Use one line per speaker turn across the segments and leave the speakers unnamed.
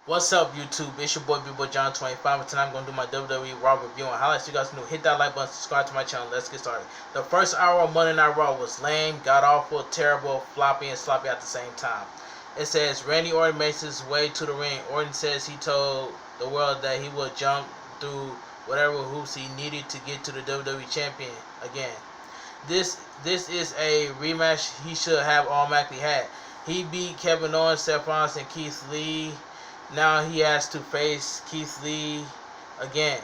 What's up, YouTube? It's your boy, Big Boy John 25, and tonight I'm going to do my WWE Raw review and highlights. You guys know, hit that like button, subscribe to my channel. Let's get started. The first hour of Monday Night Raw was lame, god awful, terrible, floppy, and sloppy at the same time. It says Randy Orton makes his way to the ring. Orton says he told the world that he would jump through whatever hoops he needed to get to the WWE Champion again. This is a rematch he should have automatically had. He beat Kevin Owens, Seth Rollins, and Keith Lee. Now he has to face Keith Lee again.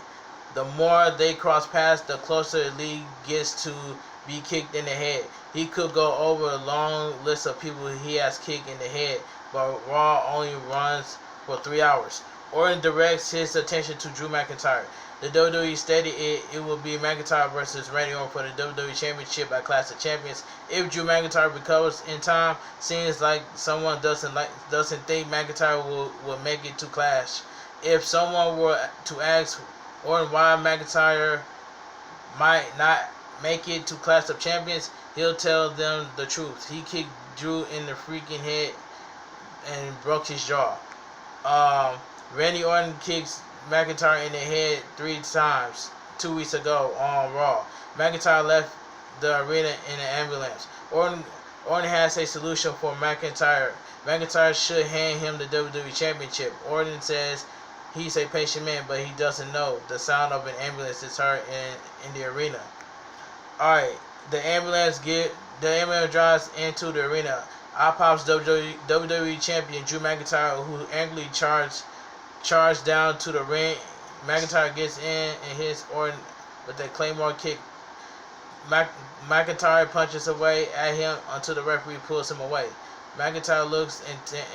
The more they cross paths, the closer Lee gets to be kicked in the head. He could go over a long list of people he has kicked in the head, but Raw only runs for 3 hours. Orton directs his attention to Drew McIntyre. The WWE stated it will be McIntyre versus Randy Orton for the WWE Championship at Clash of Champions. If Drew McIntyre recovers in time, seems like someone doesn't think McIntyre will make it to Clash. If someone were to ask Orton why McIntyre might not make it to Clash of Champions, he'll tell them the truth. He kicked Drew in the freaking head and broke his jaw. Randy Orton kicks McIntyre in the head 3 times 2 weeks ago on Raw. McIntyre left the arena in an ambulance. Orton has a solution for McIntyre. McIntyre should hand him the WWE Championship. Orton says he's a patient man, but he doesn't know the sound of an ambulance is heard in the arena. Alright, the ambulance drives into the arena. Out pops WWE Champion Drew McIntyre, who angrily charged down to the ring. McIntyre gets in and hits Orton with a Claymore kick. McIntyre punches away at him until the referee pulls him away. McIntyre looks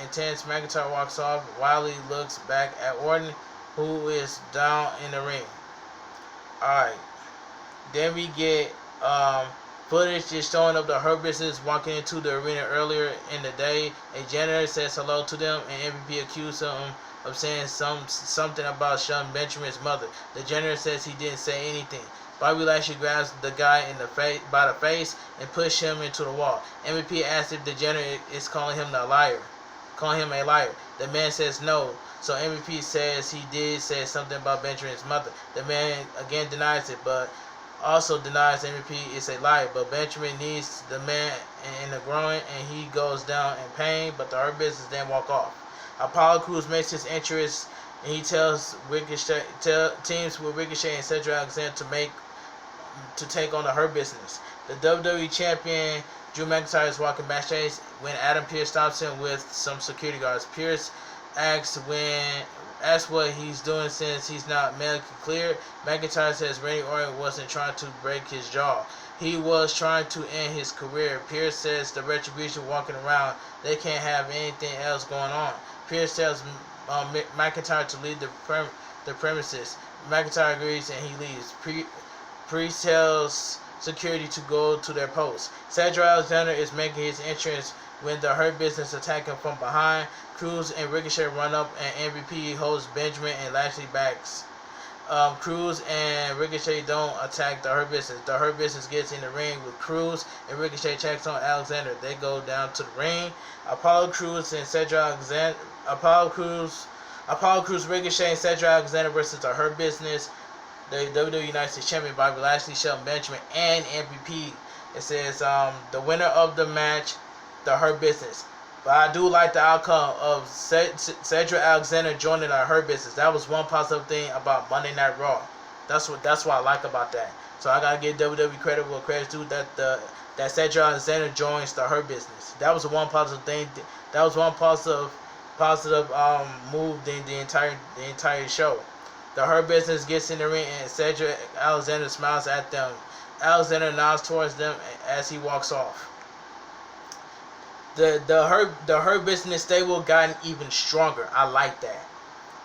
intense. McIntyre walks off. Wiley looks back at Orton, who is down in the ring. Alright. Then we get footage just showing up the Hurt Business walking into the arena earlier in the day. A janitor says hello to them, and MVP accused him of saying something about Shelton Benjamin's mother. The janitor says he didn't say anything. Bobby Lashley grabs the guy in the by the face and pushes him into the wall. MVP asks if the janitor is calling him a liar. The man says no. So MVP says he did say something about Benjamin's mother. The man again denies it, but also denies MVP is a liar. But Benjamin needs the man in the groin, and he goes down in pain. But the Hurt Business then walk off. Apollo Crews makes his entrance, and he tells teams with Ricochet and Cedric Alexander to take on the Hurt Business. The WWE Champion Drew McIntyre is walking backstage when Adam Pearce stops him with some security guards. Pearce asks what he's doing since he's not medically cleared. McIntyre says Randy Orton wasn't trying to break his jaw. He was trying to end his career. Pearce says the Retribution walking around, they can't have anything else going on. Pearce tells McIntyre to leave the premises. McIntyre agrees and he leaves. Priest tells security to go to their post. Cedric Alexander is making his entrance when the Hurt Business attack him from behind. Crews and Ricochet run up, and MVP holds Benjamin and Lashley backs. Crews and Ricochet don't attack the Hurt Business. The Hurt Business gets in the ring with Crews, and Ricochet checks on Alexander. They go down to the ring. Apollo Crews, Ricochet, and Cedric Alexander versus the Hurt Business, the WWE United States Champion Bobby Lashley, Shelton Benjamin, and MVP. It says the winner of the match, the Hurt Business. But I do like the outcome of Cedric Alexander joining the Hurt Business. That was one positive thing about Monday Night Raw. That's what I like about that. So I gotta give WWE credit where credit's due, that Cedric Alexander joins the Hurt Business. That was one positive thing. That was one positive move in the entire show. The Hurt Business gets in the ring, and Cedric Alexander smiles at them. Alexander nods towards them as he walks off. The Hurt Business stable gotten even stronger. I like that.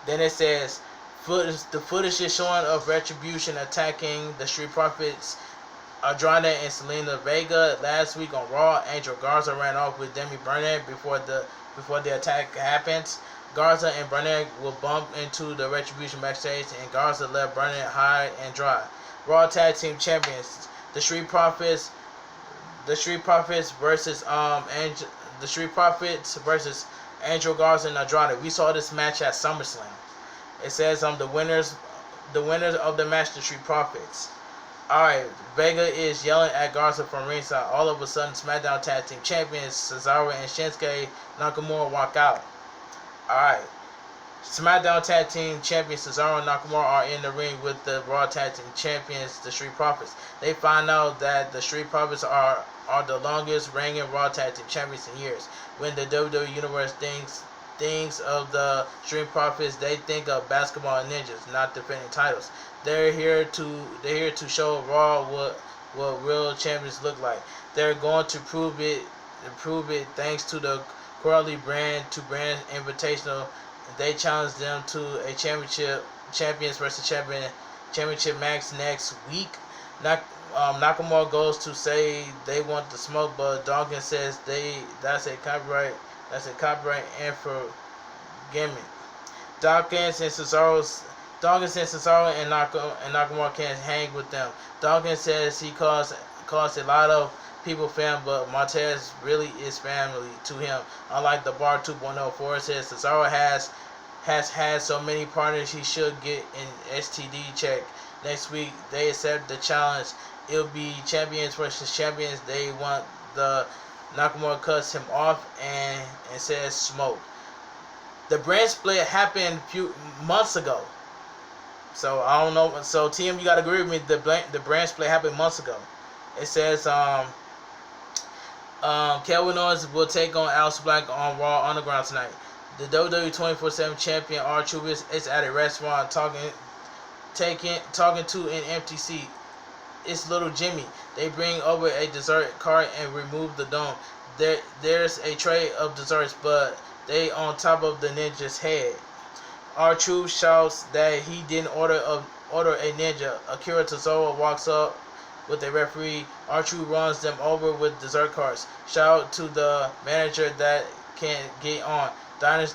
Then it says the footage is showing of Retribution attacking the Street Profits, Andrade and Selena Vega last week on Raw. Angel Garza ran off with Demi Burnett before the attack happens. Garza and Burnett will bump into the Retribution backstage, and Garza left Burnett high and dry. Raw Tag Team Champions, the Street Profits versus Angel Garza and Andrade. We saw this match at SummerSlam. It says the winners of the match, the Street Profits. Alright, Vega is yelling at Garza from ringside. All of a sudden, SmackDown Tag Team Champions Cesaro and Shinsuke Nakamura walk out. Alright, SmackDown Tag Team Champions Cesaro and Nakamura are in the ring with the Raw Tag Team Champions, the Street Profits. They find out that the Street Profits are the longest reigning Raw Tag Team Champions in years. When the WWE Universe thinks of the Street Profits, they think of basketball ninjas, not defending titles. They're here to show Raw what real champions look like. They're going to prove it thanks to the quarterly brand-to-brand invitational. They challenge them to a champions versus championship match next week. Nakamura goes to say they want the smoke, but Dawkins says that's a copyright infringement. Dawkins and Cesaro and Nakamura can't hang with them. Dawkins says he calls a lot of people fam, but Montez really is family to him. Unlike the Bar 2.0, Ford says Cesaro has had so many partners he should get an STD check. Next week they accept the challenge. It'll be champions versus champions. They want the Nakamura cuts him off and says smoke. The brand split happened a few months ago. So I don't know. So TM, you gotta agree with me. The brand split happened months ago. It says Kevin Owens will take on Aleister Black on Raw Underground tonight. The WWE 24/7 champion R-Truth is at a restaurant talking to an empty seat. It's little Jimmy. They bring over a dessert cart and remove the dome. There's a tray of desserts, but they on top of the ninja's head. R-Truth shouts that he didn't order a ninja. Akira Tozawa walks up with a referee. R-Truth runs them over with dessert carts. Shout to the manager that can get on. Diners,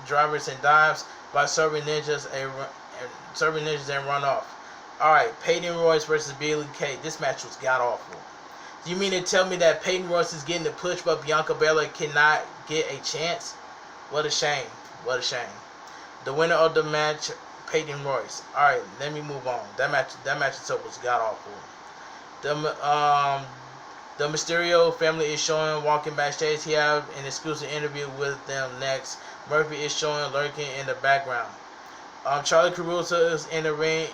drivers, and dives by serving ninjas and run off. Alright, Peyton Royce versus Billie Kay. This match was god awful. You mean to tell me that Peyton Royce is getting the push, but Bianca Belair cannot get a chance? What a shame. What a shame. The winner of the match, Peyton Royce. Alright, let me move on. That match itself was god awful. The Mysterio family is showing walking backstage. He have an exclusive interview with them next. Murphy is showing lurking in the background. Charlie Caruso is in the ring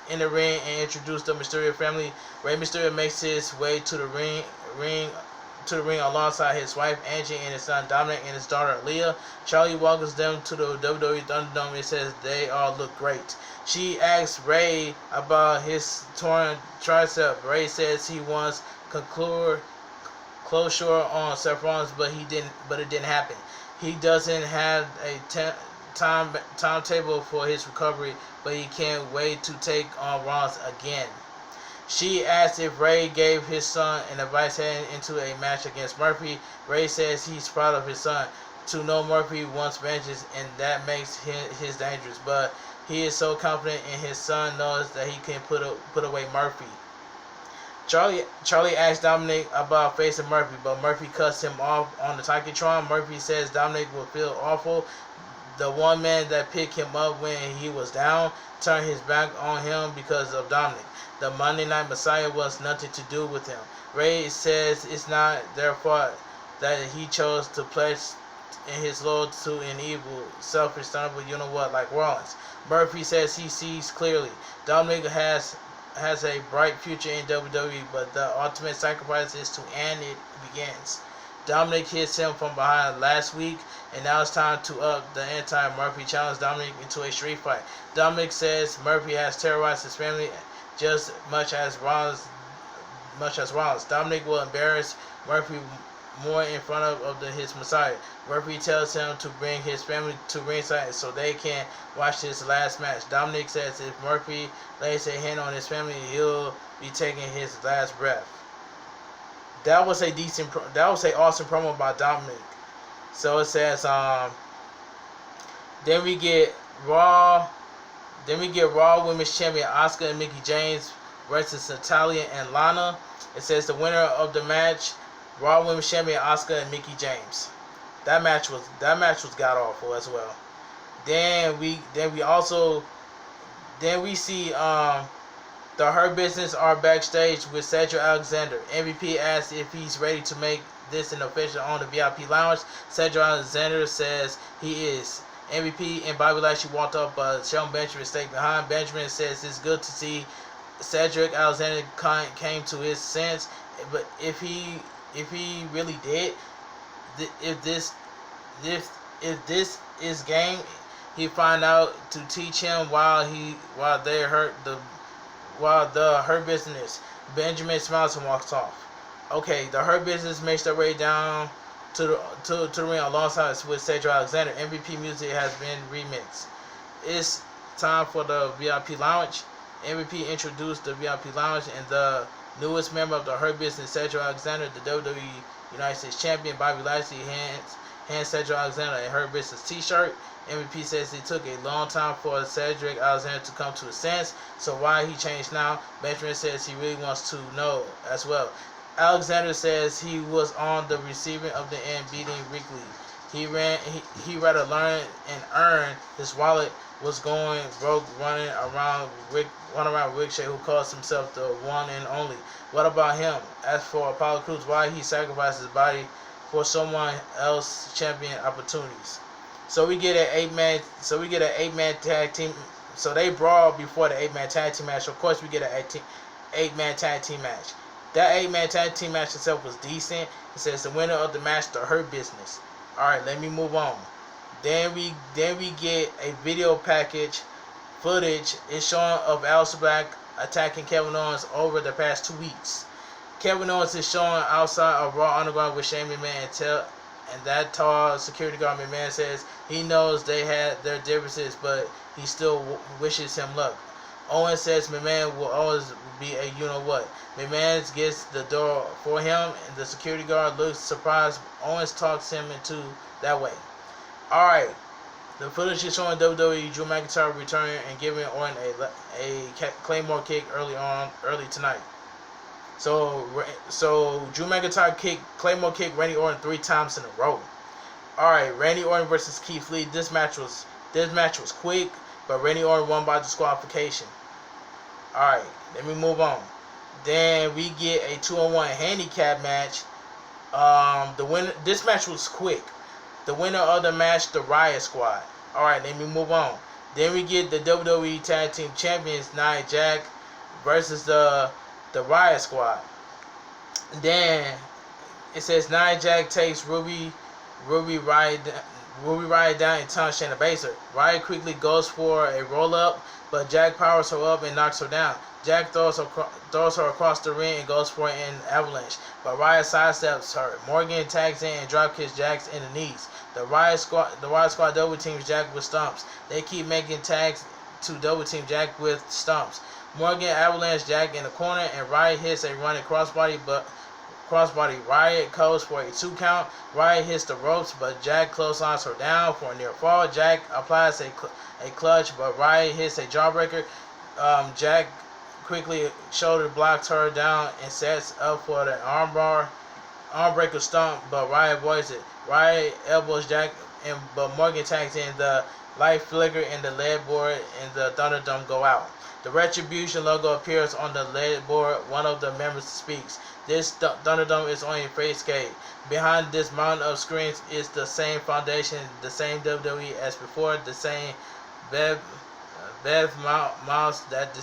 and introduced the Mysterio family. Rey Mysterio makes his way to the ring alongside his wife Angie and his son Dominic and his daughter Leah. Charlie welcomes them to the WWE Thunderdome and says they all look great. She asks Rey about his torn tricep. Rey says he wants closure on Seth Rollins, but it didn't happen. He doesn't have a timetable for his recovery, but he can't wait to take on Rollins again. She asks if Rey gave his son an advice heading into a match against Murphy. Rey says he's proud of his son. To know Murphy wants vengeance, and that makes his dangerous, but he is so confident in his son knows that he can put away Murphy. Charlie asks Dominic about facing Murphy, but Murphy cuts him off on the Titantron. Murphy says Dominic will feel awful. The one man that picked him up when he was down turned his back on him because of Dominic. The Monday Night Messiah was nothing to do with him. Rey says it's not their fault that he chose to pledge in his loyalty to an evil, selfish, stumble, you know what, like Rollins. Murphy says he sees clearly. Dominic has a bright future in WWE, but the ultimate sacrifice is to end it begins. Dominic hits him from behind last week, and now it's time to up the ante. Murphy challenged Dominic into a street fight. Dominic says Murphy has terrorized his family just much as Rollins. Dominic will embarrass Murphy more in front of his Messiah. Murphy tells him to bring his family to ringside so they can watch his last match. Dominic says if Murphy lays a hand on his family, he'll be taking his last breath. That was an awesome promo by Dominic. So it says, then we get Raw Women's Champion Asuka and Mickie James versus Natalya and Lana. It says the winner of the match, Raw Women's Champion Asuka and Mickie James. That match was god awful as well. Then we see the Hurt Business are backstage with Cedric Alexander. MVP asks if he's ready to make this an official on the VIP lounge. Cedric Alexander says he is. MVP and Bobby Lashley walked up, but Shelton Benjamin stayed behind. Benjamin says it's good to see Cedric Alexander came to his sense, but if he really did, if this is game, he find out to teach him while the Hurt Business. Benjamin smiles and walks off. Okay, the Hurt Business makes their way down to the ring alongside with Cedric Alexander. MVP music has been remixed. It's time for the VIP lounge. MVP introduced the VIP lounge, and the newest member of the Hurt Business, Cedric Alexander, the WWE United States Champion, Bobby Lashley, hands Cedric Alexander a Hurt Business t-shirt. MVP says it took a long time for Cedric Alexander to come to his sense, so why he changed now? Benjamin says he really wants to know as well. Alexander says he was on the receiving of the end, beating Wrigley. He rather learn and earn. His wallet was going broke, running around Ricochet, who calls himself the one and only. What about him? As for Apollo Crews, why he sacrificed his body for someone else champion opportunities. So we get an 8-man tag team. So they brawl before the 8-man tag team match. Of course, we get an 8-man tag team match. That 8-man tag team match itself was decent. It says the winner of the match, the Hurt Business. Alright, let me move on. Then we get a video package footage. It's showing of Aleister Black attacking Kevin Owens over the past 2 weeks. Kevin Owens is showing outside of Raw Underground with Shane McMahon and that tall security guard. McMahon says he knows they had their differences, but he still wishes him luck. Owens says McMahon will always be a you-know-what. McMahon gets the door for him, and the security guard looks surprised. Owens talks him into that way. Alright, the footage is showing WWE Drew McIntyre returning and giving Orton a Claymore kick early tonight. So Drew McIntyre Claymore kick Randy Orton 3 times in a row. Alright, Randy Orton versus Keith Lee. This match was quick, but Randy Orton won by disqualification. Alright, let me move on. Then we get a 2-on-1 handicap match. This match was quick. The winner of the match, the Riot Squad. Alright, let me move on. Then we get the WWE Tag Team Champions, Nia Jax versus the Riot Squad. Then it says Nia Jax takes Ruby Riott down and taunts Shayna Baszler. Riot quickly goes for a roll up, but Jax powers her up and knocks her down. Jax throws her across the ring and goes for an avalanche, but Riot sidesteps her. Morgan tags in and dropkicks Jax in the knees. The Riot Squad double teams Jax with stumps. They keep making tags to double team Jax with stumps. Morgan avalanche Jax in the corner, and Riot hits a running crossbody, Riot goes for a 2 count. Riot hits the ropes, but Jax clotheslines her down for a near fall. Jax applies a clutch, but Riot hits a jawbreaker. Jax quickly shoulder blocks her down and sets up for the armbreaker stomp, but Riot avoids it. Riot elbows Jax, but Morgan tags in. The light flicker and the lead board and the Thunderdome go out. The Retribution logo appears on the lead board. One of the members speaks. This Thunderdome is on a facade. Behind this mountain of screens is the same foundation, the same WWE as before, the same Bev mouse that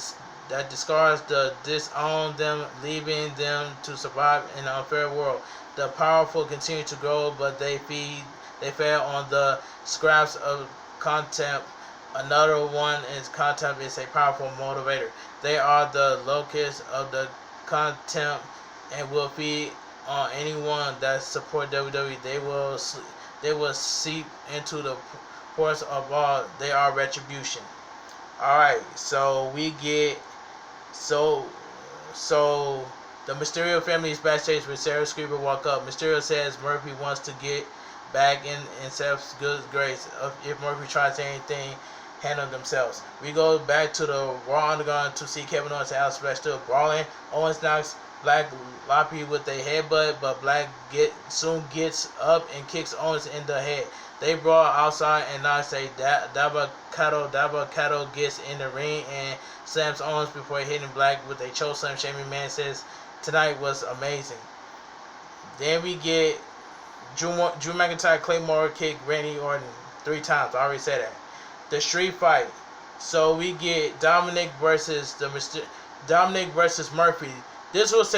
discards the disown them, leaving them to survive in an unfair world. The powerful continue to grow, but they fed on the scraps of contempt. Another one is contempt is a powerful motivator. They are the locus of the contempt and will feed on anyone that support WWE. They will seep into the pores of all. They are retribution. Alright, so we get so the Mysterio family is backstage with Sarah Screamer walk up. Mysterio says Murphy wants to get back in Seth's good grace. If Murphy tries anything, handle themselves. We go back to the Raw Underground to see Kevin Owens and Aleister Black still brawling. Owens knocks Black Loppy with a headbutt, but Black soon gets up and kicks Owens in the head. They brawl outside, and I say Dabba-Kato gets in the ring and slams Owens before hitting Black with a chokeslam. Shane McMahon says tonight was amazing. Then we get Drew McIntyre Claymore kick Randy Orton 3 times. I already said that. The street fight. So we get Dominic versus Murphy. This was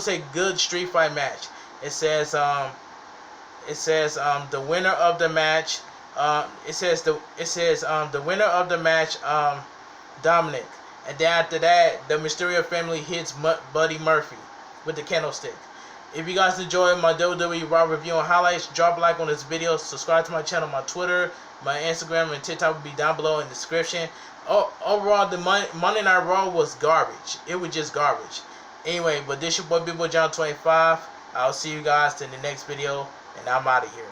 a good street fight match. It says the winner of the match. The winner of the match Dominic, and then after that the Mysterio family hits Buddy Murphy with the candlestick. If you guys enjoyed my WWE Raw review and highlights, drop a like on this video, subscribe to my channel. My Twitter, my Instagram, and TikTok will be down below in the description. Overall, the Monday Night Raw was garbage. It was just garbage. Anyway, but this your boy Big Boy John 25. I'll see you guys in the next video, and I'm out of here.